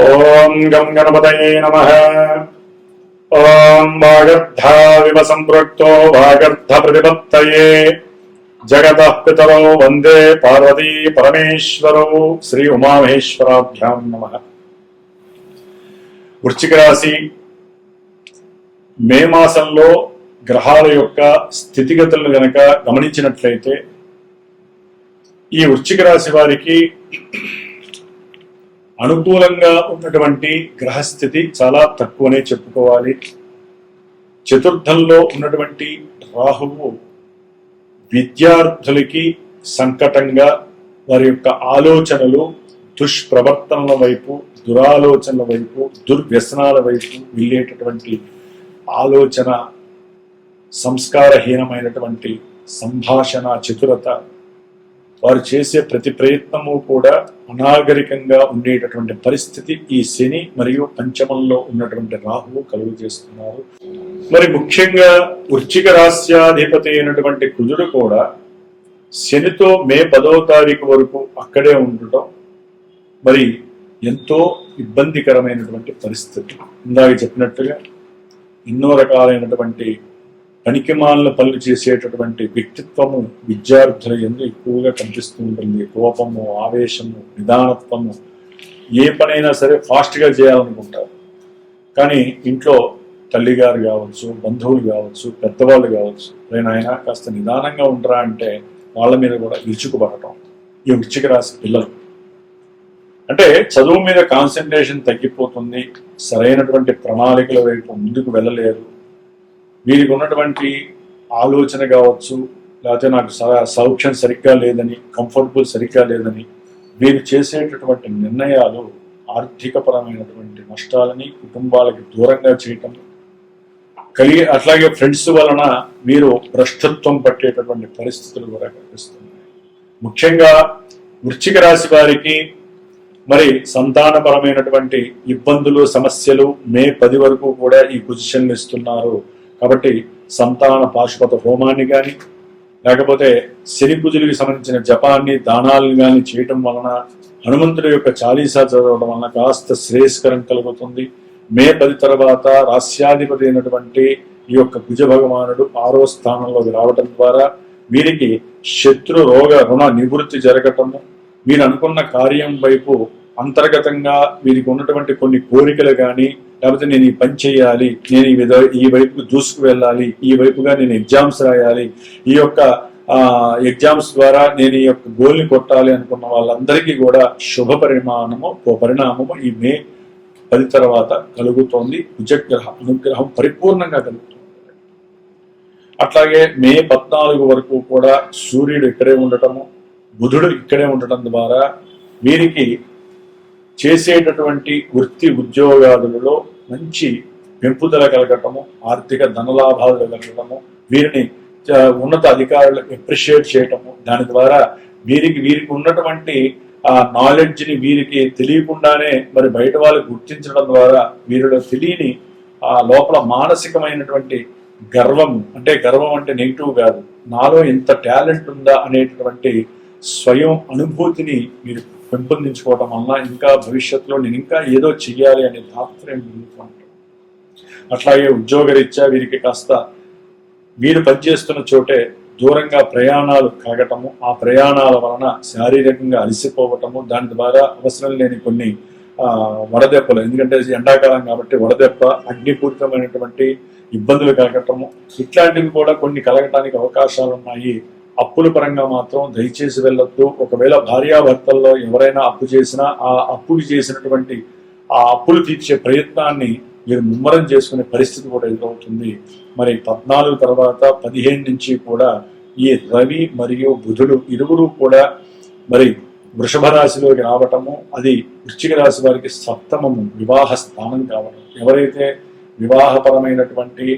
ఓం గం గణపతయే నమః. ఓం వాగర్ధావివ సంపృక్తో వాగర్ధ ప్రతిపత్తయే జగతః పితరో వందే పార్వతీ పరమేశ్వరో. శ్రీ ఉమామహేశ్వరాభ్యాం నమః. వృశ్చిక రాశి మే మాసంలో గ్రహాల యొక్క స్థితిగతులను గనక గమనించినట్లయితే ఈ వృశ్చిక రాశి వారికి అనుకూలంగా ఉన్నటువంటి గ్రహస్థితి చాలా తక్కువనే చెప్పుకోవాలి. చతుర్థంలో ఉన్నటువంటి రాహువు విద్యార్థులకి సంకటంగా వారి యొక్క ఆలోచనలు దుష్ప్రవర్తనల వైపు, దురాలోచనల వైపు, దుర్వ్యసనాల వైపు వెళ్ళేటటువంటి ఆలోచన, సంస్కారహీనమైనటువంటి సంభాషణ చతురత, వారు చేసే ప్రతి ప్రయత్నము కూడా అనాగరికంగా ఉండేటటువంటి పరిస్థితి ఈ శని మరియు పంచమంలో ఉన్నటువంటి రాహువు కలుగు చేస్తున్నారు. మరి ముఖ్యంగా వృశ్చిక రాశ్యాధిపతి అయినటువంటి కుజుడు కూడా శనితో మే 10వ తారీఖు వరకు అక్కడే ఉండటం మరి ఎంతో ఇబ్బందికరమైనటువంటి పరిస్థితి. ఇందాక చెప్పినట్టుగా ఎన్నో రకాలైనటువంటి పనికిమాలిన పనులు చేసేటటువంటి వ్యక్తిత్వము విద్యార్థుల యందు ఎక్కువగా కనిపిస్తూ ఉంటుంది. కోపము, ఆవేశము, నిదానత్వము, ఏ పనైనా సరే ఫాస్ట్గా చేయాలనుకుంటారు. కానీ ఇంట్లో తల్లిగారు కావచ్చు, బంధువులు కావచ్చు, పెద్దవాళ్ళు కావచ్చు, ఆయన కాస్త నిదానంగా ఉండరా అంటే వాళ్ళ మీద కూడా విరుచుకుపడటం ఈ వృశ్చిక రాశి పిల్లలు. అంటే చదువు మీద కాన్సన్ట్రేషన్ తగ్గిపోతుంది, సరైనటువంటి ప్రణాళికల వైపు ముందుకు వెళ్ళలేరు. వీరికి ఉన్నటువంటి ఆలోచన కావచ్చు, లేకపోతే నాకు సౌఖ్యం సరిగ్గా లేదని, కంఫర్టబుల్ సరిగ్గా లేదని వీరు చేసేటటువంటి నిర్ణయాలు ఆర్థికపరమైనటువంటి నష్టాలని, కుటుంబాలకి దూరంగా చేయటం అట్లాగే ఫ్రెండ్స్ వలన మీరు భ్రష్టత్వం పట్టేటటువంటి పరిస్థితులు కూడా కనిపిస్తున్నాయి. ముఖ్యంగా వృశ్చిక రాశి వారికి మరి సంతానపరమైనటువంటి ఇబ్బందులు, సమస్యలు మే 10 వరకు కూడా ఈ పొజిషన్లు ఇస్తున్నారు. కాబట్టి సంతాన పాశుపత హోమాన్ని కానీ, లేకపోతే శని పూజలకు సంబంధించిన జపాన్ని, దానాలను కానీ చేయటం వలన, హనుమంతుడి యొక్క చాలీసా చదవడం వలన కాస్త శ్రేయస్కరం కలుగుతుంది. మే 10 తర్వాత రాస్యాధిపతి అయినటువంటి ఈ యొక్క కుజ భగవానుడు 6వ స్థానంలోకి రావటం ద్వారా వీరికి శత్రు రోగ రుణ నివృత్తి జరగటము, మీరు అనుకున్న కార్యం వైపు అంతర్గతంగా వీరికి ఉన్నటువంటి కొన్ని కోరికలు కానీ, లేకపోతే నేను ఈ పని చేయాలి, నేను ఈ వైపుకు దూసుకు వెళ్ళాలి, ఈ వైపుగా నేను ఎగ్జామ్స్ రాయాలి, ఈ యొక్క ఎగ్జామ్స్ ద్వారా నేను ఈ యొక్క గోల్ని కొట్టాలి అనుకున్న వాళ్ళందరికీ కూడా శుభ పరిణామము ఈ మే 10 తర్వాత కలుగుతోంది. కుజగ్రహ అనుగ్రహం పరిపూర్ణంగా కలుగుతుంది. అట్లాగే మే 14 వరకు కూడా సూర్యుడు ఇక్కడే ఉండటము, బుధుడు ఇక్కడే ఉండటం ద్వారా వీరికి చేసేటటువంటి వృత్తి ఉద్యోగాదులలో మంచి పెంపుదల కలగటము, ఆర్థిక ధనలాభాలు కలగటము, వీరిని ఉన్నత అధికారులు అప్రిషియేట్ చేయటము, దాని ద్వారా వీరికి ఉన్నటువంటి ఆ నాలెడ్జ్ని వీరికి తెలియకుండానే మరి బయట వాళ్ళు గుర్తించడం ద్వారా వీరిలో తెలియని ఆ లోపల మానసికమైనటువంటి గర్వం అంటే నెగిటివ్ కాదు, నాలో ఎంత టాలెంట్ ఉందా అనేటటువంటి స్వయం అనుభూతిని మీరు పెంపొందించుకోవటం వలన ఇంకా భవిష్యత్తులో నేను ఇంకా ఏదో చెయ్యాలి అనే తాత్పర్యం పెరుగుతుంటాం. అట్లాగే ఉద్యోగరీత్యా వీరికి కాస్త వీరు పనిచేస్తున్న చోటే దూరంగా ప్రయాణాలు కలగటము, ఆ ప్రయాణాల వలన శారీరకంగా అలసిపోవటము, దాని ద్వారా అవసరం లేని కొన్ని వడదెబ్బలు, ఎందుకంటే ఎండాకాలం కాబట్టి వడదెబ్బ, అగ్నిపూరితమైనటువంటి ఇబ్బందులు కలగటము, ఇట్లాంటివి కూడా కొన్ని కలగటానికి అవకాశాలు ఉన్నాయి. అప్పుల పరంగా మాత్రం దయచేసి వెళ్ళొద్దు. ఒకవేళ భార్యాభర్తల్లో ఎవరైనా అప్పు చేసినా ఆ అప్పులు చేసినటువంటి ఆ అప్పులు తీర్చే ప్రయత్నాన్ని మీరు ముమ్మరం చేసుకునే పరిస్థితి కూడా ఎదురవుతుంది. మరి 14 తర్వాత 15 నుంచి కూడా ఈ రవి మరియు బుధుడు ఇరువురు కూడా మరి వృషభ రాశిలోకి రావటము, అది వృశ్చిక రాశి వారికి సప్తమము వివాహ స్థానం కావడం. ఎవరైతే వివాహపరమైనటువంటి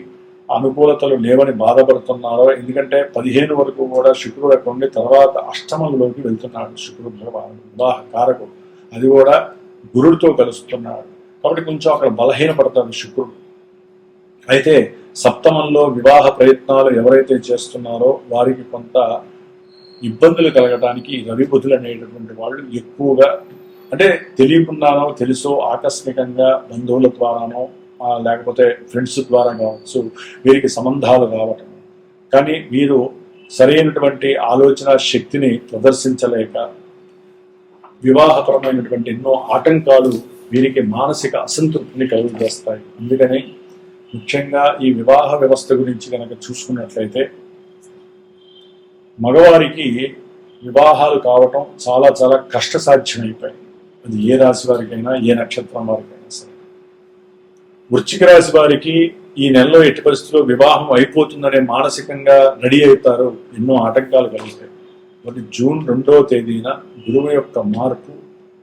అనుకూలతలు లేవని బాధపడుతున్నారో, ఎందుకంటే 15 వరకు కూడా శుక్రుడు అక్కడ ఉండి తర్వాత అష్టమంలోకి వెళ్తున్నాడు. శుక్రుడు భగవానుడు వివాహ కారకుడు, అది కూడా గురుడితో కలుస్తున్నాడు. కాబట్టి కొంచెం అక్కడ బలహీనపడతాడు శుక్రుడు. అయితే సప్తమంలో వివాహ ప్రయత్నాలు ఎవరైతే చేస్తున్నారో వారికి కొంత ఇబ్బందులు కలగడానికి రవి బుధులు అనేటటువంటి వాళ్ళు ఎక్కువగా అంటే తెలియకుండానో తెలుసో ఆకస్మికంగా బంధువుల ద్వారానో లేకపోతే ఫ్రెండ్స్ ద్వారా కావచ్చు వీరికి సంబంధాలు రావటం, కానీ వీరు సరైనటువంటి ఆలోచన శక్తిని ప్రదర్శించలేక వివాహపరమైనటువంటి ఎన్నో ఆటంకాలు వీరికి మానసిక అసంతృప్తిని కలుగజేస్తాయి. అందుకని ముఖ్యంగా ఈ వివాహ వ్యవస్థ గురించి కనుక చూసుకున్నట్లయితే మగవారికి వివాహాలు కావటం చాలా చాలా కష్టసాధ్యమైపోయాయి. అది ఏ రాశి వారికైనా ఏ నక్షత్రం వారికైనా సరే. వృశ్చిక రాశి వారికి ఈ నెలలో ఎట్టి పరిస్థితుల్లో వివాహం అయిపోతుందనే మానసికంగా రెడీ అవుతారు. ఎన్నో ఆటంకాలు కలుగుతాయి. మరి జూన్ 2వ తేదీన గురువు యొక్క మార్పు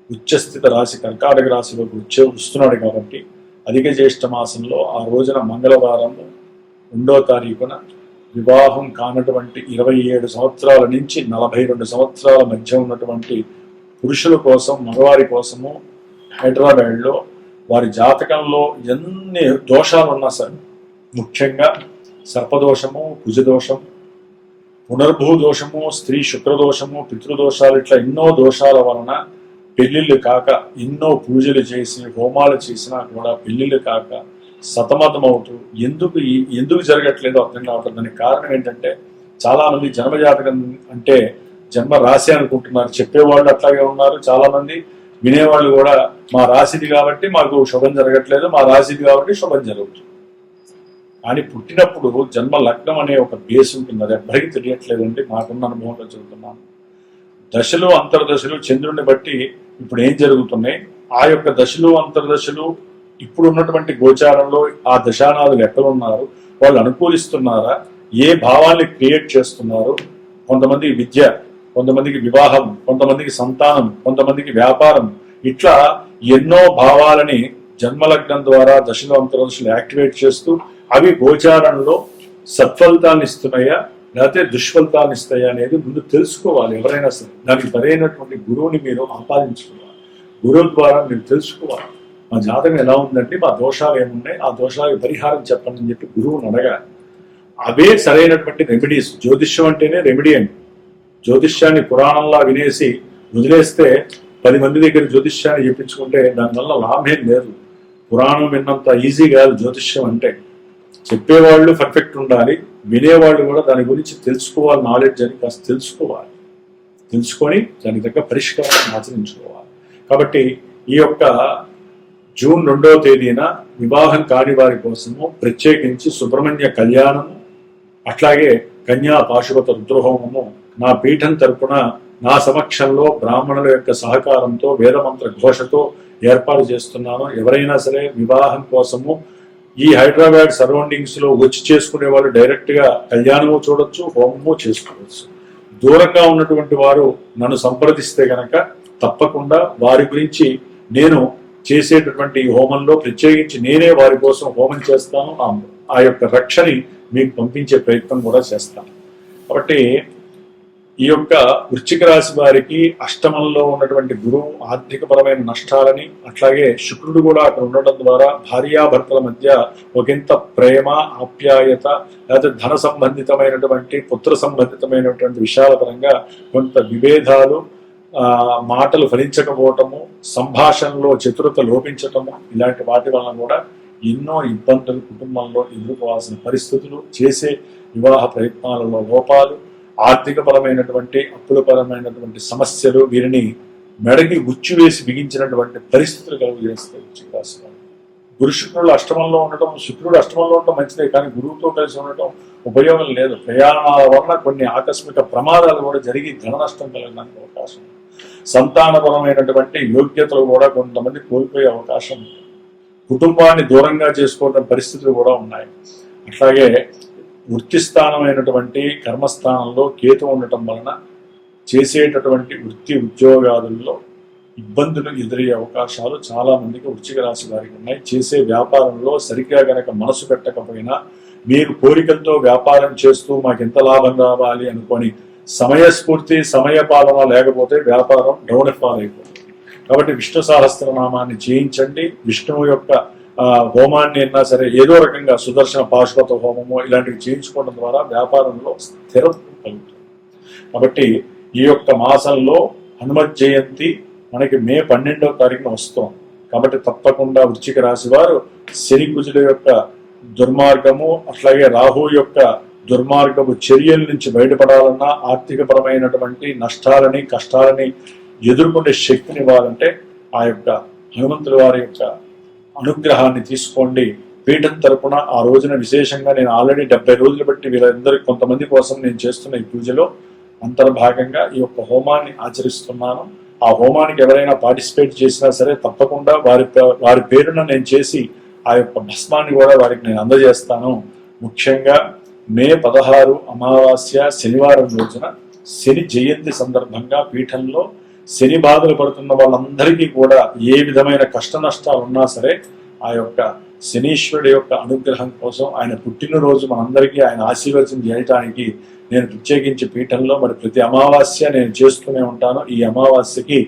ఉచ్చస్థిత రాశి కర్కాటక రాశిలోకి వస్తున్నాడు కాబట్టి అధిక జ్యేష్ఠ మాసంలో ఆ రోజున మంగళవారం 2వ తారీఖున వివాహం కానటువంటి 27 సంవత్సరాల నుంచి 42 సంవత్సరాల మధ్య ఉన్నటువంటి పురుషుల కోసం, మగవారి కోసము హైదరాబాద్లో వారి జాతకంలో ఎన్ని దోషాలు ఉన్నా సరే, ముఖ్యంగా సర్పదోషము, కుజదోషం, పునర్భూ దోషము, స్త్రీ శుక్రదోషము, పితృదోషాలు, ఇట్లా ఎన్నో దోషాల వలన పెళ్లిళ్ళు కాక ఎన్నో పూజలు చేసి హోమాలు చేసినా కూడా పెళ్లిళ్ళు కాక సతమతమవుతూ ఎందుకు జరగట్లేదో అర్థం కావట్లేదు. దానికి కారణం ఏంటంటే చాలా మంది జన్మజాతకం అంటే జన్మ రాశి అనుకుంటున్నారు. చెప్పేవాళ్ళు అట్లాగే ఉన్నారు, చాలా మంది వినేవాళ్ళు కూడా మా రాశిది కాబట్టి మాకు శుభం జరగట్లేదు, మా రాశిది కాబట్టి శుభం జరుగుతుంది. కానీ పుట్టినప్పుడు జన్మ లగ్నం అనే ఒక బేస్ ఉంటుంది. అది ఎవ్వరికి తెలియట్లేదండి. నాకున్న అనుభవంలో చెబుతున్నాను. దశలు అంతర్దశలు చంద్రుడిని బట్టి ఇప్పుడు ఏం జరుగుతున్నాయి, ఆ యొక్క దశలు అంతర్దశలు ఇప్పుడు ఉన్నటువంటి గోచారంలో ఆ దశానాథులు ఎక్కడున్నారు, వాళ్ళు అనుకూలిస్తున్నారా, ఏ భావాల్ని క్రియేట్ చేస్తున్నారు. కొంతమందికి విద్య, కొంతమందికి వివాహం, కొంతమందికి సంతానం, కొంతమందికి వ్యాపారం, ఇట్లా ఎన్నో భావాలని జన్మలగ్నం ద్వారా దశలు అంతర్దశలు యాక్టివేట్ చేస్తూ అవి గోచారంలో సత్ఫలితాన్ని ఇస్తున్నాయా లేకపోతే దుష్ఫలితాన్ని ఇస్తాయా అనేది ముందు తెలుసుకోవాలి. ఎవరైనా సరే దానికి సరైనటువంటి గురువుని మీరు ఆపాదించుకోవాలి. గురువు ద్వారా మీరు తెలుసుకోవాలి. మా జాతకం ఎలా ఉందంటే, మా దోషాలు ఏమున్నాయి, ఆ దోషాలకు పరిహారం చెప్పండి అని చెప్పి గురువుని అడగాలి. అవే సరైనటువంటి రెమెడీస్. జ్యోతిష్యం అంటేనే రెమెడీ అండి. జ్యోతిష్యాన్ని పురాణంలా వినేసి వదిలేస్తే 10 మంది దగ్గర జ్యోతిష్యాన్ని చెప్పించుకుంటే దానివల్ల లాభం లేదు. పురాణం విన్నంత ఈజీ కాదు జ్యోతిష్యం అంటే. చెప్పేవాళ్ళు పర్ఫెక్ట్ ఉండాలి, వినేవాళ్ళు కూడా దాని గురించి తెలుసుకోవాలి. నాలెడ్జ్ అని కాస్త తెలుసుకోవాలి. తెలుసుకొని దానికి తగ్గ పరిష్కారాన్ని ఆచరించుకోవాలి. కాబట్టి ఈ యొక్క జూన్ 2వ తేదీన వివాహం కాని వారి కోసము ప్రత్యేకించి సుబ్రహ్మణ్య కళ్యాణము, అట్లాగే కన్యా పాశుపత రుద్రహోమము నా పీఠం తరపున నా సమక్షంలో బ్రాహ్మణుల యొక్క సహకారంతో వేదమంత్ర ఘోషతో ఏర్పాటు చేస్తున్నాను. ఎవరైనా సరే వివాహం కోసము ఈ హైదరాబాద్ సరౌండింగ్స్ లో వచ్చి చేసుకునే వాళ్ళు డైరెక్ట్ గా కళ్యాణము చూడొచ్చు, హోమము చేసుకోవచ్చు. దూరంగా ఉన్నటువంటి వారు నన్ను సంప్రదిస్తే గనక తప్పకుండా వారి గురించి నేను చేసేటటువంటి ఈ హోమంలో ప్రత్యేకించి నేనే వారి కోసం హోమం చేస్తాను. ఆ యొక్క రక్షని మీకు పంపించే ప్రయత్నం కూడా చేస్తాను. కాబట్టి ఈ యొక్క వృశ్చిక రాశి వారికి అష్టమంలో ఉన్నటువంటి గురువు ఆర్థికపరమైన నష్టాలని, అట్లాగే శుక్రుడు కూడా అక్కడ ఉండడం ద్వారా భార్యాభర్తల మధ్య ఒకంత ప్రేమ, ఆప్యాయత, లేకపోతే ధన సంబంధితమైనటువంటి పుత్ర సంబంధితమైనటువంటి విషయాల పరంగా కొంత విభేదాలు, మాటలు ఫలించకపోవటము, సంభాషణలో చతురత లోపించటము, ఇలాంటి వాటి వలన కూడా ఎన్నో ఇబ్బందులు కుటుంబంలో ఎదుర్కోవాల్సిన పరిస్థితులు, చేసే వివాహ ప్రయత్నాలలో లోపాలు, ఆర్థికపరమైనటువంటి అప్పులపరమైనటువంటి సమస్యలు వీరిని మెడకి ఉచ్చు వేసి బిగించినటువంటి పరిస్థితులు కలుగజేస్తాయి. వృశ్చిక రాశి వారు గురు శుక్రుడు అష్టమంలో ఉండటం, శుక్రుడు అష్టమంలో ఉండటం మంచిదే, కానీ గురువుతో కలిసి ఉండటం ఉపయోగం లేదు. ప్రయాణాల వలన కొన్ని ఆకస్మిక ప్రమాదాలు కూడా జరిగి ధన నష్టం కలగడానికి అవకాశం, సంతానపరమైనటువంటి యోగ్యతలు కూడా కొంతమంది కోల్పోయే అవకాశం, కుటుంబాన్ని దూరంగా చేసుకోవడం పరిస్థితులు కూడా ఉన్నాయి. అట్లాగే వృత్తి స్థానమైనటువంటి కర్మస్థానంలో కేతు ఉండటం వలన చేసేటటువంటి వృత్తి ఉద్యోగాదుల్లో ఇబ్బందులు ఎదురయ్యే అవకాశాలు చాలా మందికి వృశ్చిక రాశి వారికి ఉన్నాయి. చేసే వ్యాపారంలో సరిగ్గా గనక మనసు పెట్టకపోయినా, మీరు కోరికలతో వ్యాపారం చేస్తూ మాకు ఎంత లాభం రావాలి అనుకొని సమయస్ఫూర్తి, సమయపాలన లేకపోతే వ్యాపారం డౌన్ ఫాల్ అయిపోతుంది. కాబట్టి విష్ణు సహస్రనామాన్ని చేయించండి. విష్ణువు యొక్క హోమాన్ని అయినా సరే ఏదో రకంగా సుదర్శన పాశుపత హోమము ఇలాంటివి చేయించుకోవడం ద్వారా వ్యాపారంలో స్థిరత్వం కలుగుతుంది. కాబట్టి ఈ యొక్క మాసంలో హనుమత్ జయంతి మనకి మే 12వ తారీఖున వస్తాం. కాబట్టి తప్పకుండా వృశ్చిక రాశి వారు శని కుజుల యొక్క దుర్మార్గము అట్లాగే రాహు యొక్క దుర్మార్గపు చర్యల నుంచి బయటపడాలన్నా, ఆర్థికపరమైనటువంటి నష్టాలని కష్టాలని ఎదుర్కొనే శక్తిని ఇవ్వాలంటే ఆ యొక్క హనుమంతుల వారి యొక్క అనుగ్రహాన్ని తీసుకోండి. పీఠం తరపున ఆ రోజున విశేషంగా నేను ఆల్రెడీ 70 రోజులు బట్టి వీళ్ళందరికీ కొంతమంది కోసం నేను చేస్తున్న ఈ పూజలో అంతర్భాగంగా ఈ యొక్క హోమాన్ని ఆచరిస్తున్నాను. ఆ హోమానికి ఎవరైనా పార్టిసిపేట్ చేసినా సరే తప్పకుండా వారి పేరున నేను చేసి ఆ యొక్క భస్మాన్ని కూడా వారికి నేను అందజేస్తాను. ముఖ్యంగా మే 16 అమావాస్య శనివారం రోజున శని జయంతి సందర్భంగా పీఠంలో శని బాధలు పడుతున్న వాళ్ళందరికీ కూడా ఏ విధమైన కష్ట నష్టాలు ఉన్నా సరే ఆ యొక్క శనీశ్వరుడి యొక్క అనుగ్రహం కోసం ఆయన పుట్టినరోజు మనందరికీ ఆయన ఆశీర్వచనం చేయడానికి నేను ప్రత్యేకించి పీఠంలో మరి ప్రతి అమావాస్య నేను చేస్తూనే ఉంటాను. ఈ అమావాస్యకి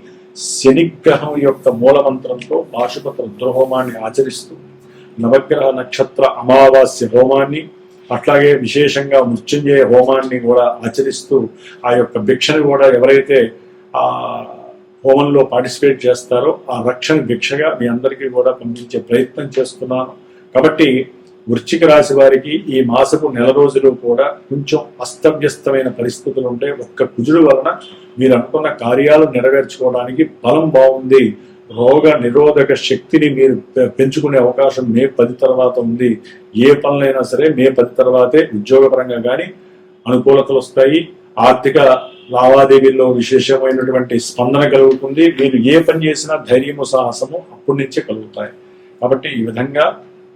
శనిగ్రహం యొక్క మూలమంత్రంతో పాశుపత్ర రుద్రహోమాన్ని ఆచరిస్తూ నవగ్రహ నక్షత్ర అమావాస్య హోమాన్ని అట్లాగే విశేషంగా మృత్యుంజయ హోమాన్ని కూడా ఆచరిస్తూ ఆ యొక్క భిక్షను కూడా ఎవరైతే ఆ హోమంలో పార్టిసిపేట్ చేస్తారో ఆ రక్షణ భిక్షగా మీ అందరికీ కూడా పంపించే ప్రయత్నం చేస్తున్నాను. కాబట్టి వృశ్చిక రాశి వారికి ఈ మాసపు నెల రోజులు కూడా కొంచెం అస్తవ్యస్తమైన పరిస్థితులు ఉంటే ఒక్క కుజుడు వలన మీరు అనుకున్న కార్యాలు నెరవేర్చుకోవడానికి బలం బాగుంది. రోగ నిరోధక శక్తిని మీరు పెంచుకునే అవకాశం మే 10 తర్వాత ఉంది. ఏ పనులైనా సరే మే 10 తర్వాతే ఉద్యోగపరంగా కానీ అనుకూలతలు వస్తాయి. ఆర్థిక లావాదేవీల్లో విశేషమైనటువంటి స్పందన కలుగుతుంది. మీరు ఏ పని చేసినా ధైర్యము సాహసము అప్పటి నుంచే కలుగుతాయి. కాబట్టి ఈ విధంగా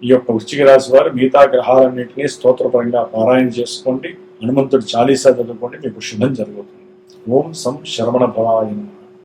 ఈ యొక్క వృశ్చిక రాశి వారు మిగతా గ్రహాలన్నింటినీ స్తోత్రపరంగా పారాయణ చేసుకోండి. హనుమంతుడి చాలీసా చదువుకోండి, మీకు శుభం జరుగుతుంది. ఓం సం శరవణ భవాయ నమః.